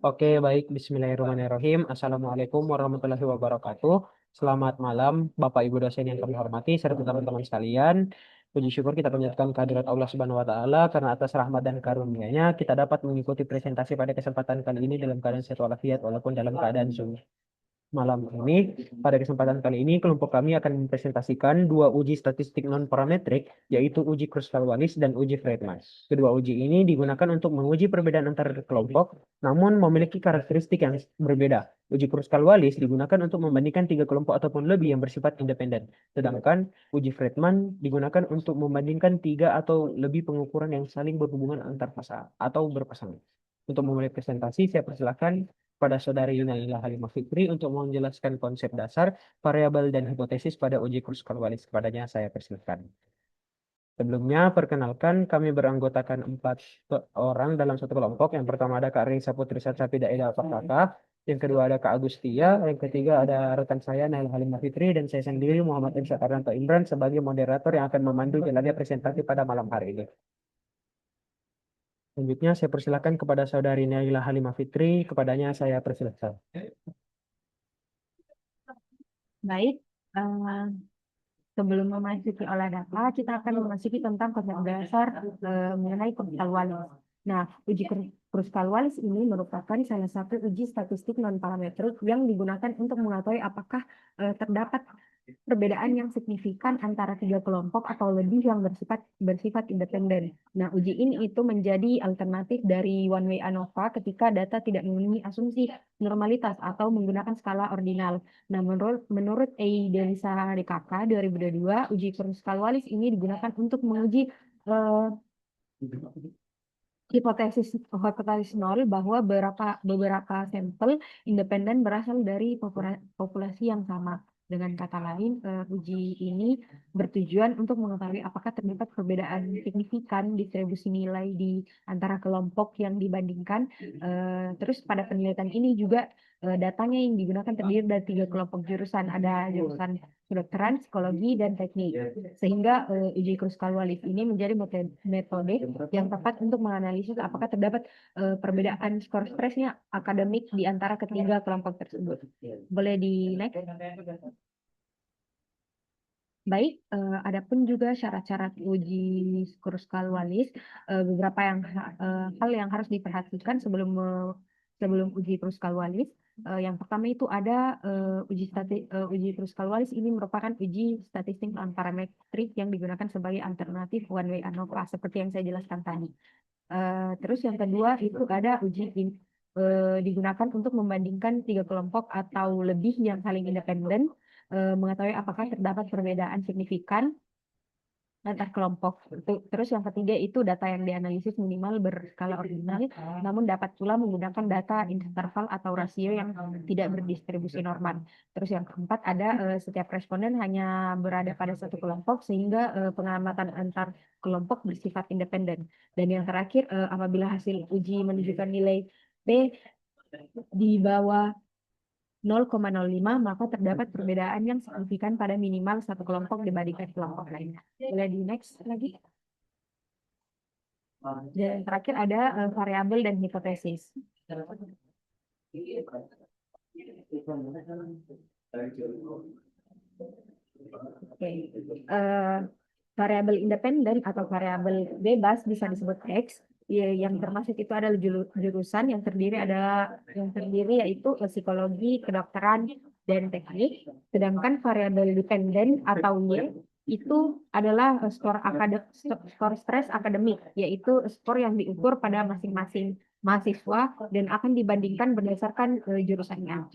Oke, baik. Bismillahirrahmanirrahim. Assalamualaikum warahmatullahi wabarakatuh. Selamat malam, Bapak Ibu dosen yang kami hormati, serta teman-teman sekalian. Puji syukur kita panjatkan kehadirat Allah Subhanahu wa Ta'ala karena atas rahmat dan karunia-Nya kita dapat mengikuti presentasi pada kesempatan kali ini dalam keadaan sehat walafiat walaupun dalam keadaan sunyi. Malam ini, pada kesempatan kali ini, kelompok kami akan mempresentasikan dua uji statistik non-parametrik, yaitu uji Kruskal-Wallis dan uji Friedman. Kedua uji ini digunakan untuk menguji perbedaan antar kelompok, namun memiliki karakteristik yang berbeda. Uji Kruskal-Wallis digunakan untuk membandingkan tiga kelompok ataupun lebih yang bersifat independen, sedangkan uji Friedman digunakan untuk membandingkan tiga atau lebih pengukuran yang saling berhubungan antar pasangan atau berpasangan. Untuk memulai presentasi, saya persilakan pada Saudari Yunayla Halimah Fikri untuk menjelaskan konsep dasar, variabel, dan hipotesis pada uji Kruskal-Wallis. Kepadanya saya persilakan. Sebelumnya, perkenalkan kami beranggotakan 4 orang dalam satu kelompok. Yang pertama ada Kak Risa Putri Satsapida Eda Apakaka. Yang kedua ada Kak Agustia. Yang ketiga ada rekan saya Nail Halimah Fitri. Dan saya sendiri Muhammad Irsyad Ardanto Imran sebagai moderator yang akan memandu jalannya presentasi pada malam hari ini. Selanjutnya saya persilakan kepada Saudari Naila Halimah Fitri. Kepadanya saya persilakan. Baik, eh, sebelum memasuki olah data, kita akan memasuki tentang konsep dasar mengenai Kruskal-Wallis. Nah, uji Kruskal-Wallis ini merupakan salah satu uji statistik non-parametrik yang digunakan untuk mengetahui apakah terdapat perbedaan yang signifikan antara tiga kelompok atau lebih yang bersifat independen. Nah, uji ini itu menjadi alternatif dari one way ANOVA ketika data tidak memenuhi asumsi normalitas atau menggunakan skala ordinal. Nah, menurut Eidelisa DKK 2022, uji Kruskal-Wallis ini digunakan untuk menguji eh, hipotesis nol bahwa beberapa sampel independen berasal dari populasi yang sama. Dengan kata lain, uji ini bertujuan untuk mengetahui apakah terdapat perbedaan signifikan distribusi nilai di antara kelompok yang dibandingkan. Terus pada penelitian ini juga datanya yang digunakan terdiri dari tiga kelompok jurusan. Ada jurusan kedokteran, psikologi, dan teknik. Sehingga uji Kruskal-Wallis ini menjadi metode yang tepat untuk menganalisis apakah terdapat perbedaan skor stresnya akademik di antara ketiga kelompok tersebut. Boleh di next? Baik, adapun juga syarat-syarat uji Kruskal-Wallis, beberapa hal yang harus diperhatikan sebelum uji Kruskal-Wallis. Yang pertama itu ada uji Kruskal-Wallis ini merupakan uji statistik non parametrik yang digunakan sebagai alternatif one way ANOVA seperti yang saya jelaskan tadi. Terus yang kedua itu ada digunakan untuk membandingkan tiga kelompok atau lebih yang saling independen, mengetahui apakah terdapat perbedaan signifikan antar kelompok. Terus yang ketiga itu data yang dianalisis minimal berskala ordinal, namun dapat pula menggunakan data interval atau rasio yang tidak berdistribusi normal. Terus yang keempat ada setiap responden hanya berada pada satu kelompok sehingga pengamatan antar kelompok bersifat independen. Dan yang terakhir apabila hasil uji menunjukkan nilai P di bawah 0,05 maka terdapat perbedaan yang signifikan pada minimal satu kelompok dibandingkan kelompok lainnya. Boleh di next lagi. Dan terakhir ada variabel dan hipotesis. Oke. Variabel independen atau variabel bebas bisa disebut X. Ya, yang termasuk itu adalah jurusan yang terdiri yaitu psikologi, kedokteran, dan teknik. Sedangkan variabel dependen atau Y itu adalah skor stres akademik, yaitu skor yang diukur pada masing-masing mahasiswa dan akan dibandingkan berdasarkan jurusannya.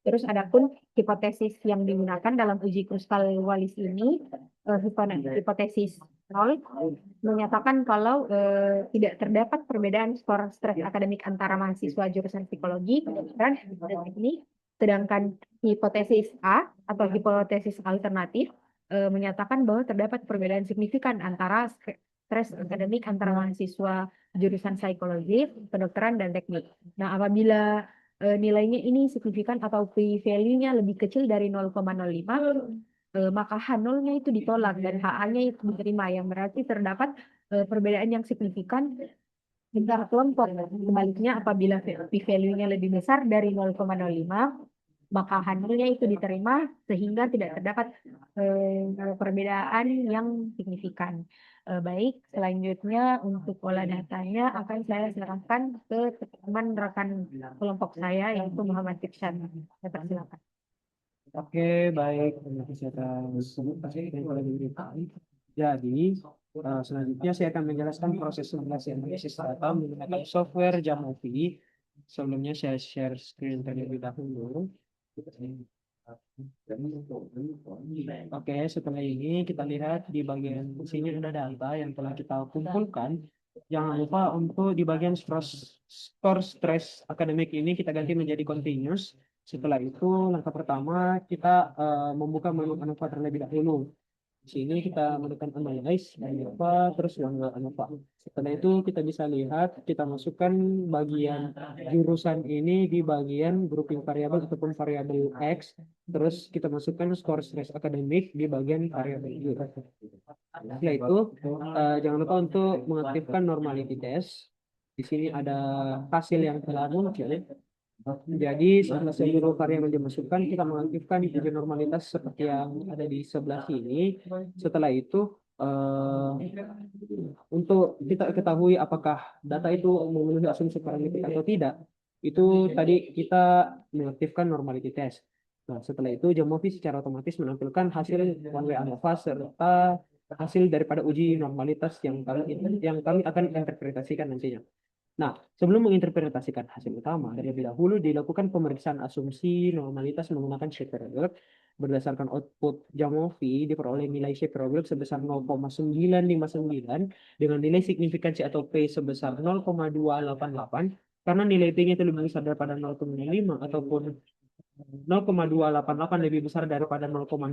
Terus adapun hipotesis yang digunakan dalam uji Kruskal-Wallis ini, hipotesis 0 menyatakan kalau tidak terdapat perbedaan skor stres akademik antara mahasiswa jurusan psikologi, kedokteran, dan teknik. Sedangkan hipotesis A atau hipotesis alternatif menyatakan bahwa terdapat perbedaan signifikan antara stres akademik antara mahasiswa jurusan psikologi, kedokteran, dan teknik. Nah, apabila nilainya ini signifikan atau p-value-nya lebih kecil dari 0,05, maka H0-nya itu ditolak dan HA-nya itu diterima, yang berarti terdapat perbedaan yang signifikan antara kelompok. Sebaliknya, apabila p-value-nya lebih besar dari 0,05, maka H0-nya itu diterima sehingga tidak terdapat perbedaan yang signifikan. Baik, selanjutnya untuk olah datanya akan saya serahkan ke teman rekan kelompok saya yaitu Muhammad Fiksan. Saya persilakan. Oke, baik. Terima kasih atas penjelasan. Jadi, selanjutnya saya akan menjelaskan proses simulasi analisis data menggunakan software Jamovi. Sebelumnya saya share screen terlebih dahulu. Oke, setelah ini kita lihat di bagian sini ada data yang telah kita kumpulkan. Jangan lupa untuk di bagian skor stres akademik ini kita ganti menjadi continuous. Setelah itu, langkah pertama kita membuka menu ANOVA terlebih dahulu. Di sini kita menekan analyze, ANOVA, terus langkah ANOVA. Setelah itu kita bisa lihat, kita masukkan bagian jurusan ini di bagian grouping variabel ataupun variabel X. Terus kita masukkan skor stres akademik di bagian variabel Y. Setelah itu, jangan lupa untuk mengaktifkan normality test. Di sini ada hasil yang telah muncul. Jadi setelah seluruh variabel dimasukkan, kita mengaktifkan uji normalitas seperti yang ada di sebelah sini. Setelah itu, untuk kita ketahui apakah data itu memenuhi asumsi parametrik atau tidak, itu tadi kita mengaktifkan normality test. Nah, setelah itu Jamovi secara otomatis menampilkan hasil one way ANOVA serta hasil daripada uji normalitas yang kami akan interpretasikan nantinya. Nah, sebelum menginterpretasikan hasil utama, terlebih dahulu dilakukan pemeriksaan asumsi normalitas menggunakan Shape-Rogers. Berdasarkan output Jamovi diperoleh nilai Shape-Rogers sebesar 0,959 dengan nilai signifikansi atau P sebesar 0,288 karena nilai P-nya itu lebih besar daripada 0,5 ataupun 0,288 lebih besar daripada 0,05,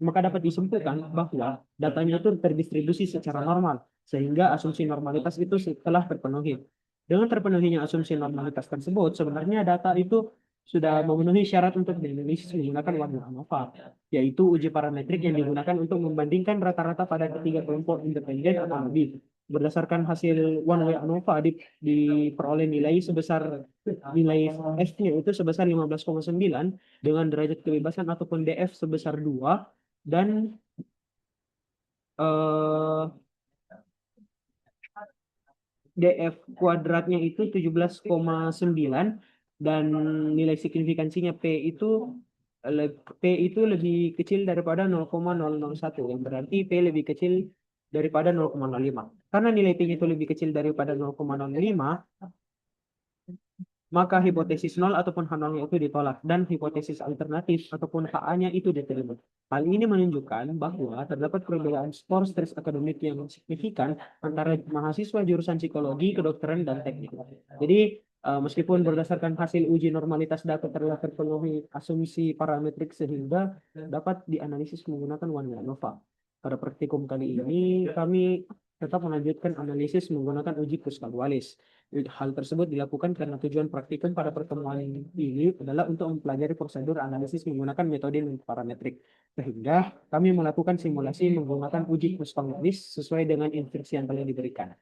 maka dapat disimpulkan bahwa datanya itu terdistribusi secara normal, sehingga asumsi normalitas itu telah terpenuhi. Dengan terpenuhinya asumsi normalitas tersebut, sebenarnya data itu sudah memenuhi syarat untuk dianalisis menggunakan warna ANOVA, yaitu uji parametrik yang digunakan untuk membandingkan rata-rata pada ketiga kelompok independen atau lebih. Berdasarkan hasil one way ANOVA diperoleh nilai sebesar nilai F-nya itu sebesar 15,9 dengan derajat kebebasan ataupun DF sebesar 2 dan eh, DF kuadratnya itu 17,9 dan nilai signifikansinya P itu lebih kecil daripada 0,001 yang berarti P lebih kecil daripada 0,05. Karena nilai P itu lebih kecil daripada 0,05, maka hipotesis nol ataupun H0-nya itu ditolak dan hipotesis alternatif ataupun HA-nya itu diterima. Hal ini menunjukkan bahwa terdapat perbedaan skor stres akademik yang signifikan antara mahasiswa jurusan psikologi, kedokteran, dan teknik. Jadi, meskipun berdasarkan hasil uji normalitas data telah terpenuhi asumsi parametrik sehingga dapat dianalisis menggunakan one way ANOVA. Pada praktikum kali ini, kami tetap melanjutkan analisis menggunakan uji Kruskal-Wallis. Hal tersebut dilakukan karena tujuan praktikum pada pertemuan ini adalah untuk mempelajari prosedur analisis menggunakan metode parametrik. Sehingga kami melakukan simulasi menggunakan uji Kruskal-Wallis sesuai dengan instruksi yang telah diberikan.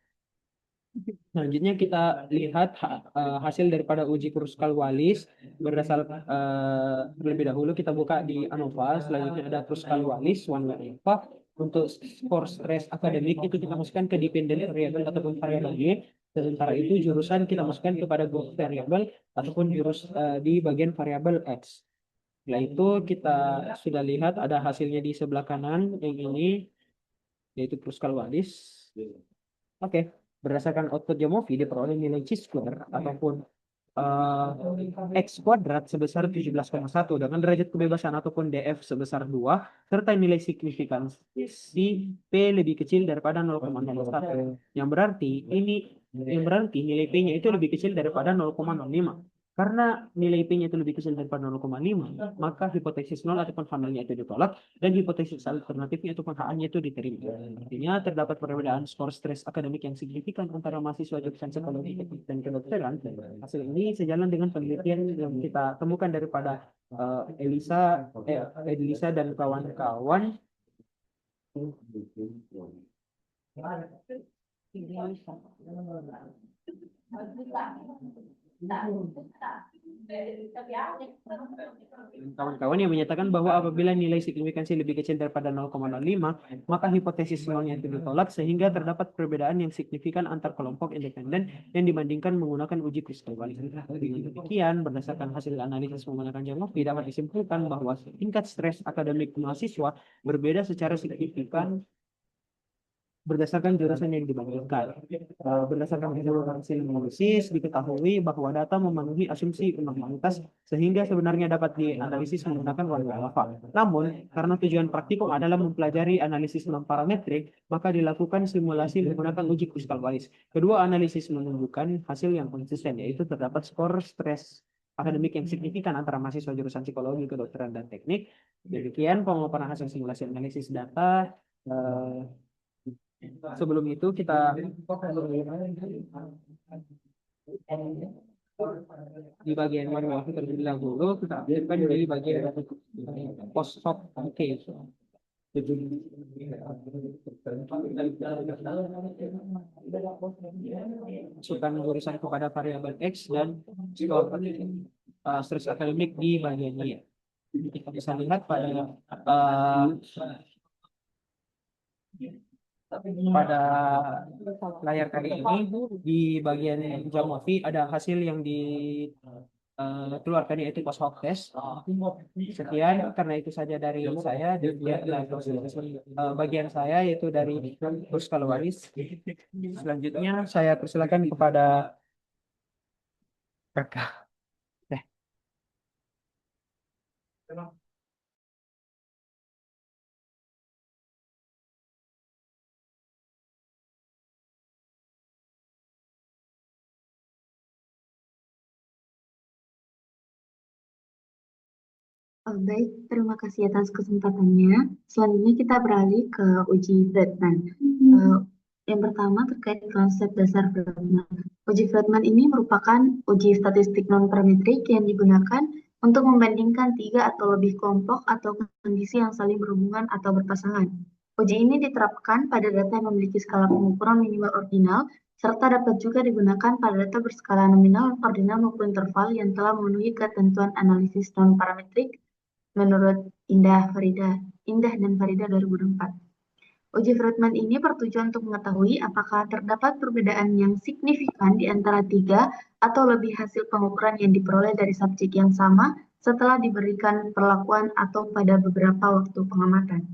Selanjutnya kita lihat hasil daripada uji Kruskal-Wallis terlebih dahulu kita buka di ANOVA. Selanjutnya ada Kruskal-Wallis one way ANOVA. Untuk skor stres akademik itu kita masukkan ke dependent variable ataupun variabel Y. Sementara itu jurusan kita masukkan kepada group variable ataupun di bagian variabel X. Setelah itu kita sudah lihat ada hasilnya di sebelah kanan yang ini yaitu Kruskal-Wallis. Oke, berdasarkan output Jamovi diperoleh nilai chi-square ataupun X kuadrat sebesar 17,1 dengan derajat kebebasan ataupun DF sebesar 2 serta nilai signifikansi P lebih kecil daripada 0,01 yang berarti nilai P-nya itu lebih kecil daripada 0,05 Karena nilai P-nya itu lebih kecil daripada 0,5, maka hipotesis nol ataupun hamilnya itu ditolak, dan hipotesis alternatifnya ataupun HA-nya itu diterima. Artinya terdapat perbedaan skor stres akademik yang signifikan antara mahasiswa jurusan psikologi teknik dan kedokteran. Hasil ini sejalan dengan penelitian yang kita temukan daripada Elisa dan kawan-kawan. Kawan-kawan yang menyatakan bahwa apabila nilai signifikansi lebih kecil daripada 0,05, maka hipotesis nolnya itu ditolak sehingga terdapat perbedaan yang signifikan antar kelompok independen yang dibandingkan menggunakan uji kristal-Wallis. Dengan demikian, berdasarkan hasil analisis menggunakan Geometri, dapat disimpulkan bahwa tingkat stres akademik mahasiswa berbeda secara signifikan berdasarkan jurusan yang dibandingkan. Berdasarkan hasil analisis, diketahui bahwa data memenuhi asumsi normalitas sehingga sebenarnya dapat dianalisis menggunakan warna alfa. Namun, karena tujuan praktikum adalah mempelajari analisis non-parametrik, maka dilakukan simulasi menggunakan uji kristal Wallis. Kedua analisis menunjukkan hasil yang konsisten, yaitu terdapat skor stres akademik yang signifikan antara mahasiswa jurusan psikologi, kedokteran, dan teknik. Demikian pemaparan hasil simulasi analisis data. eh, Sebelum itu kita di bagian manual terlebih dahulu kita aktifkan di bagian post hoc. Oke. Masukkan jurusan kepada variabel X dan skor stres akademik di bagiannya. Kita bisa lihat pada layar kali ini di bagian Jamovi ada hasil yang dikeluarkan yaitu post hoc test. Sekian, karena itu saja dari saya. Bagian saya yaitu dari kurs Kalwaris. Selanjutnya saya persilakan kepada kakak. Baik, terima kasih atas kesempatannya. Selanjutnya kita beralih ke uji Friedman. Yang pertama terkait konsep dasar Friedman. Uji Friedman ini merupakan uji statistik non-parametrik yang digunakan untuk membandingkan tiga atau lebih kelompok atau kondisi yang saling berhubungan atau berpasangan. Uji ini diterapkan pada data yang memiliki skala pengukuran minimal ordinal, serta dapat juga digunakan pada data berskala nominal, ordinal maupun interval yang telah memenuhi ketentuan analisis non-parametrik menurut Indah dan Farida 2004. Uji Friedman ini bertujuan untuk mengetahui apakah terdapat perbedaan yang signifikan di antara tiga atau lebih hasil pengukuran yang diperoleh dari subjek yang sama setelah diberikan perlakuan atau pada beberapa waktu pengamatan.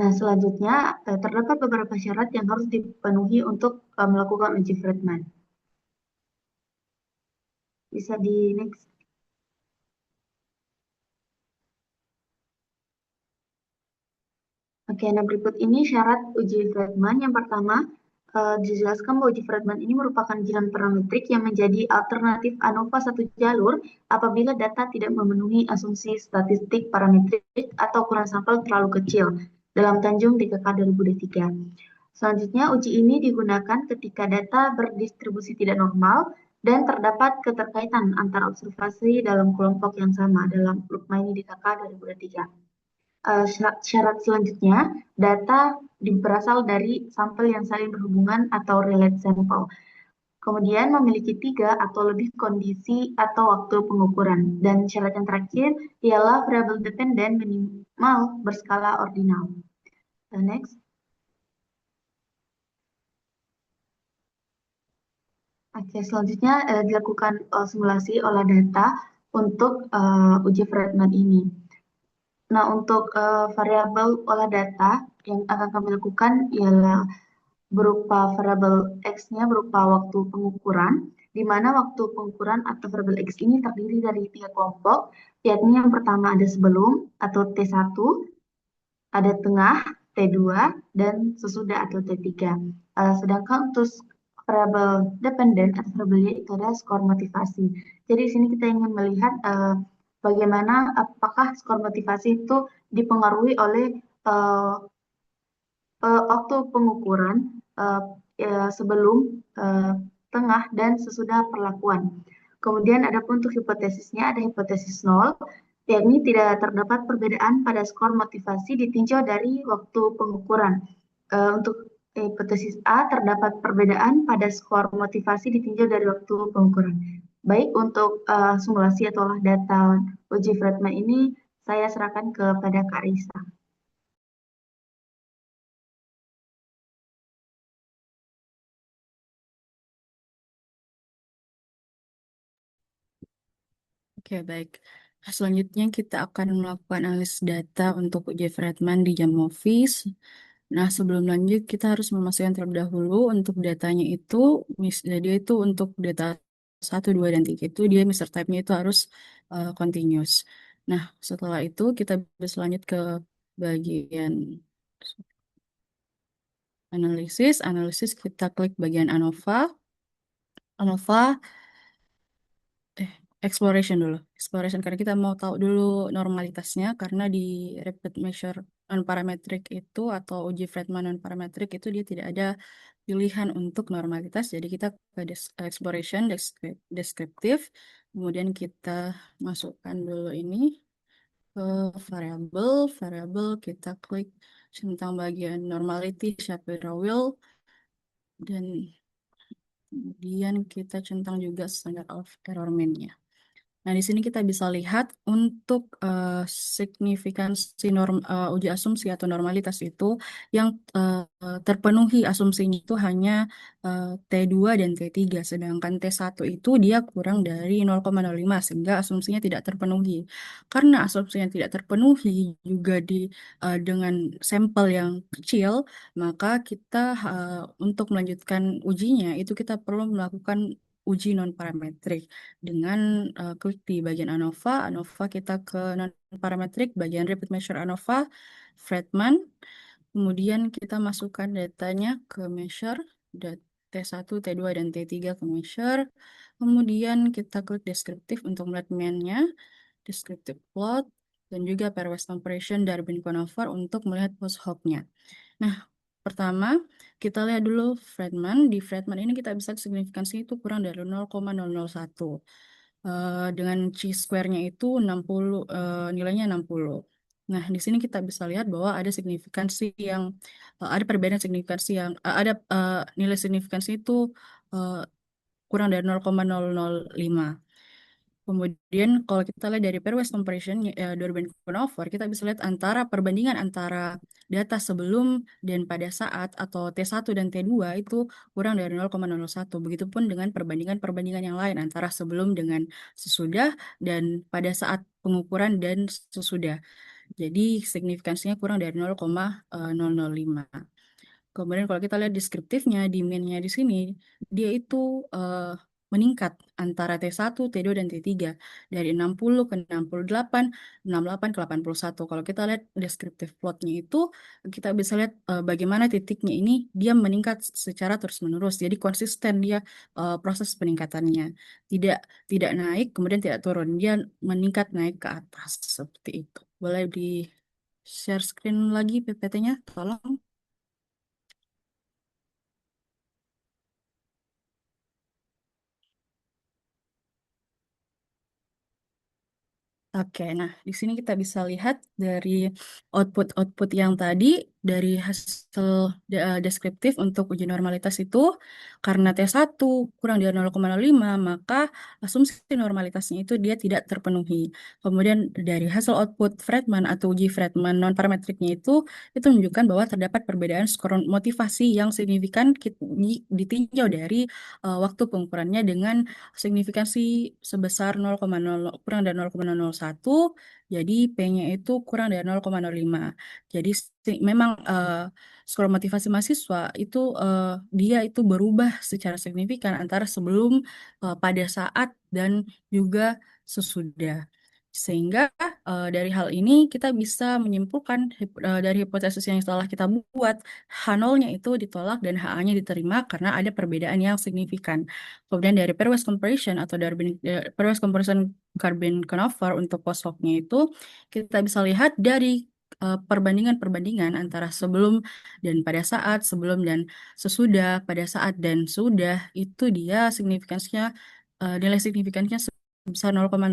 Nah, selanjutnya terdapat beberapa syarat yang harus dipenuhi untuk melakukan uji Friedman. Bisa di next. Oke, nah berikut ini syarat uji Friedman. Yang pertama, dijelaskan bahwa uji Friedman ini merupakan jalan parametrik yang menjadi alternatif ANOVA satu jalur apabila data tidak memenuhi asumsi statistik parametrik atau ukuran sampel terlalu kecil dalam Tanjung DKK 2023. Selanjutnya, uji ini digunakan ketika data berdistribusi tidak normal dan terdapat keterkaitan antara observasi dalam kelompok yang sama dalam Lukmaini DKK 2023. Syarat selanjutnya, data berasal dari sampel yang saling berhubungan atau relate sample. Kemudian memiliki tiga atau lebih kondisi atau waktu pengukuran. Dan syarat yang terakhir ialah variabel dependen minimal berskala ordinal. Next. Oke, selanjutnya dilakukan simulasi olah data untuk uji Friedman ini. Nah, untuk variabel olah data yang akan kami lakukan ialah berupa variabel X-nya berupa waktu pengukuran, di mana waktu pengukuran atau variabel X ini terdiri dari tiga kelompok, yakni yang pertama ada sebelum atau T1, ada tengah T2, dan sesudah atau T3. Sedangkan untuk variabel dependen atau variabelnya itu adalah skor motivasi. Jadi di sini kita ingin melihat bagaimana apakah skor motivasi itu dipengaruhi oleh eh, waktu pengukuran eh, sebelum, eh, tengah, dan sesudah perlakuan. Kemudian adapun untuk hipotesisnya ada hipotesis nol, yakni tidak terdapat perbedaan pada skor motivasi ditinjau dari waktu pengukuran. Untuk hipotesis A terdapat perbedaan pada skor motivasi ditinjau dari waktu pengukuran. Baik, untuk simulasi atau olah data uji Fredman ini saya serahkan kepada Kak Risa. Oke, baik. Selanjutnya kita akan melakukan analisis data untuk uji Fredman di jam office. Nah, sebelum lanjut, kita harus memastikan terlebih dahulu untuk datanya itu, dia itu untuk data 1, 2, dan 3 itu, dia Mr. Type-nya itu harus continuous. Nah, setelah itu kita bisa lanjut ke bagian analisis. Analisis kita klik bagian ANOVA. ANOVA exploration dulu. Exploration karena kita mau tahu dulu normalitasnya karena di rapid measure non parametric itu atau uji Fredman non parametric itu dia tidak ada pilihan untuk normalitas. Jadi kita ke exploration descriptive. Kemudian kita masukkan dulu ini ke variable kita klik tentang bagian normality Shapiro wheel dan kemudian kita centang juga standard of error mean-nya. Nah, di sini kita bisa lihat untuk signifikansi uji asumsi atau normalitas itu yang terpenuhi asumsinya itu hanya T2 dan T3, sedangkan T1 itu dia kurang dari 0,05 sehingga asumsinya tidak terpenuhi. Karena asumsinya tidak terpenuhi juga dengan sampel yang kecil, maka kita untuk melanjutkan ujinya itu kita perlu melakukan uji non parametrik dengan klik di bagian ANOVA. ANOVA kita ke non-parametric, bagian Rapid Measure ANOVA, Fredman. Kemudian kita masukkan datanya ke measure, T1, T2, dan T3 ke measure. Kemudian kita klik deskriptif untuk melihat mean-nya, descriptive plot, dan juga pairwise comparison Darwin Conover untuk melihat post hoc-nya. Nah, pertama, kita lihat dulu Fredman. Di Fredman ini kita bisa signifikansi itu kurang dari 0,001. Dengan chi-square-nya itu 60, nilainya 60. Nah, di sini kita bisa lihat bahwa ada signifikansi yang, ada perbedaan signifikansi yang, ada nilai signifikansi itu eh, kurang dari 0,005. Kemudian kalau kita lihat dari pairwise comparison Durbin Conover, kita bisa lihat antara perbandingan antara data sebelum dan pada saat atau T1 dan T2 itu kurang dari 0,01. Begitupun dengan perbandingan-perbandingan yang lain antara sebelum dengan sesudah dan pada saat pengukuran dan sesudah. Jadi signifikansinya kurang dari 0,005. Kemudian kalau kita lihat deskriptifnya, demand-nya di sini, dia itu meningkat antara T1, T2, dan T3. Dari 60 ke 68, 68 ke 81. Kalau kita lihat deskriptif plotnya itu, kita bisa lihat bagaimana titiknya ini, dia meningkat secara terus-menerus. Jadi konsisten dia proses peningkatannya. Tidak tidak naik, kemudian tidak turun. Dia meningkat naik ke atas, seperti itu. Boleh di share screen lagi PPT-nya, tolong. Oke, nah di sini kita bisa lihat dari output-output yang tadi dari hasil deskriptif untuk uji normalitas itu karena T1 kurang dari 0,05 maka asumsi normalitasnya itu dia tidak terpenuhi. Kemudian dari hasil output Fredman atau uji Fredman non parametriknya itu menunjukkan bahwa terdapat perbedaan skor motivasi yang signifikan ditinjau dari waktu pengukurannya dengan signifikansi sebesar 0,0 kurang dari 0,001, jadi P-nya itu kurang dari 0,05. Jadi memang skor motivasi mahasiswa itu dia itu berubah secara signifikan antara sebelum, pada saat, dan juga sesudah. Sehingga dari hal ini kita bisa menyimpulkan dari hipotesis yang telah kita buat, H0-nya itu ditolak dan HA-nya diterima karena ada perbedaan yang signifikan. Kemudian dari pairwise comparison atau dari pairwise comparison carbon conover untuk post hoc-nya itu kita bisa lihat dari perbandingan-perbandingan antara sebelum dan pada saat, sebelum dan sesudah, pada saat dan sudah, itu dia signifikansinya, nilai signifikansinya sebesar 0,01,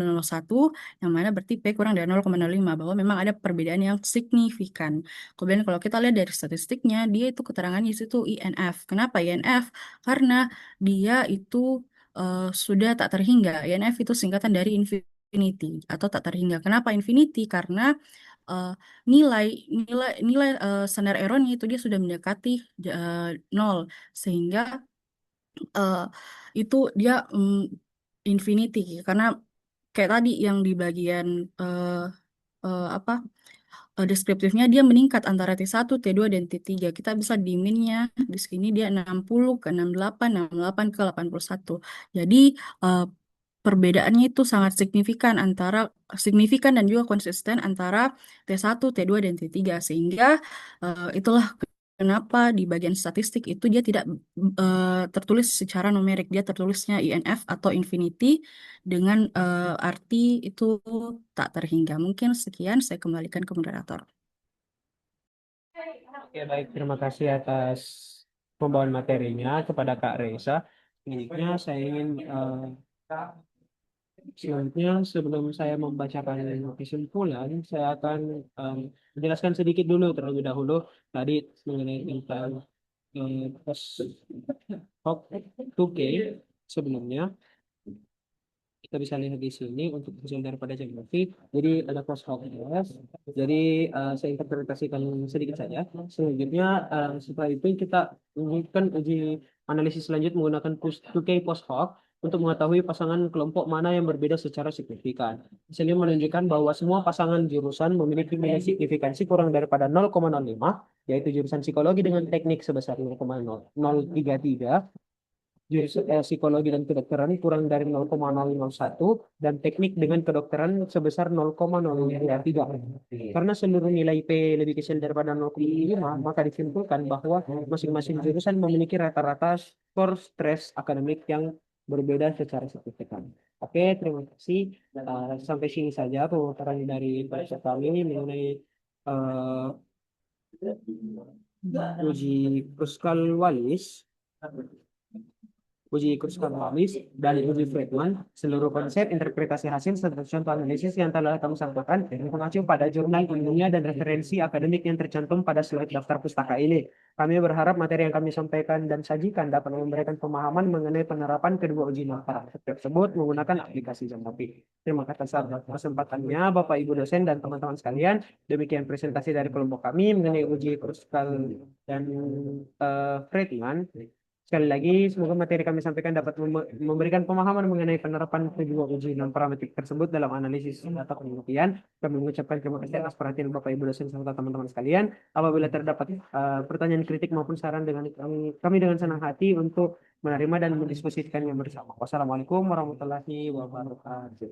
yang mana berarti P kurang dari 0,05, bahwa memang ada perbedaan yang signifikan. Kemudian kalau kita lihat dari statistiknya, dia itu keterangannya di situ INF. Kenapa INF? Karena dia itu sudah tak terhingga. INF itu singkatan dari infinity atau tak terhingga. Kenapa infinity? Karena eh, nilai nilai nilai standar errornya itu dia sudah mendekati 0, sehingga eh, itu dia infinity, karena kayak tadi yang di bagian apa deskriptifnya dia meningkat antara T1, T2, dan T3. Kita bisa di minnya di sini dia 60 ke 68, 68 ke 81. Jadi eh, perbedaannya itu sangat signifikan dan juga konsisten antara T1, T2, dan T3, sehingga itulah kenapa di bagian statistik itu dia tidak tertulis secara numerik, dia tertulisnya INF atau infinity dengan arti itu tak terhingga. Mungkin sekian, saya kembalikan ke moderator. Oke, baik. Terima kasih atas pembawaan materinya kepada Kak Reza. Selanjutnya saya ingin selanjutnya sebelum saya membacakan kesimpulan, saya akan menjelaskan sedikit dulu terlebih dahulu tadi mengenai tentang post hoc 2K sebelumnya. Kita bisa lihat di sini untuk hasil daripada geografi. Jadi ada post hoc bias. Jadi saya interpretasikan sedikit saja. Selanjutnya setelah itu kita lanjutkan uji analisis lanjut menggunakan post 2K post hoc untuk mengetahui pasangan kelompok mana yang berbeda secara signifikan. Hasilnya menunjukkan bahwa semua pasangan jurusan memiliki nilai signifikansi kurang daripada 0,05, yaitu jurusan psikologi dengan teknik sebesar 0,033, jurusan psikologi dan kedokteran kurang dari 0,001, dan teknik dengan kedokteran sebesar 0,003. Karena seluruh nilai P lebih kecil daripada 0,5, maka disimpulkan bahwa masing-masing jurusan memiliki rata-rata skor stres akademik yang berbeda secara signifikan. Oke, terima kasih. Sampai sini saja pemaparan dari baca kami mengenai uh, uji Kruskal Wallis, uji Kruskal-Wallis, dan uji Friedman. Seluruh konsep, interpretasi hasil, serta contoh analisis yang telah kami sampaikan mengacu pada jurnal ilmiah dan referensi akademik yang tercantum pada slide daftar pustaka ini. Kami berharap materi yang kami sampaikan dan sajikan dapat memberikan pemahaman mengenai penerapan kedua uji nampar tersebut menggunakan aplikasi Jampi. Terima kasih atas kesempatannya, Bapak, Ibu dosen, dan teman-teman sekalian. Demikian presentasi dari kelompok kami mengenai uji Kruskal dan Friedman. Sekali lagi, semoga materi kami sampaikan dapat memberikan pemahaman mengenai penerapan kedua uji non parametrik tersebut dalam analisis data penelitian. Kami mengucapkan terima kasih atas perhatian Bapak Ibu dosen serta teman-teman sekalian. Apabila terdapat pertanyaan kritik maupun saran dengan kami dengan senang hati untuk menerima dan mendiskusikannya bersama. Wassalamualaikum warahmatullahi wabarakatuh.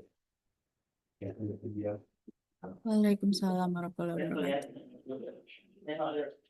Waalaikumsalam warahmatullahi wabarakatuh.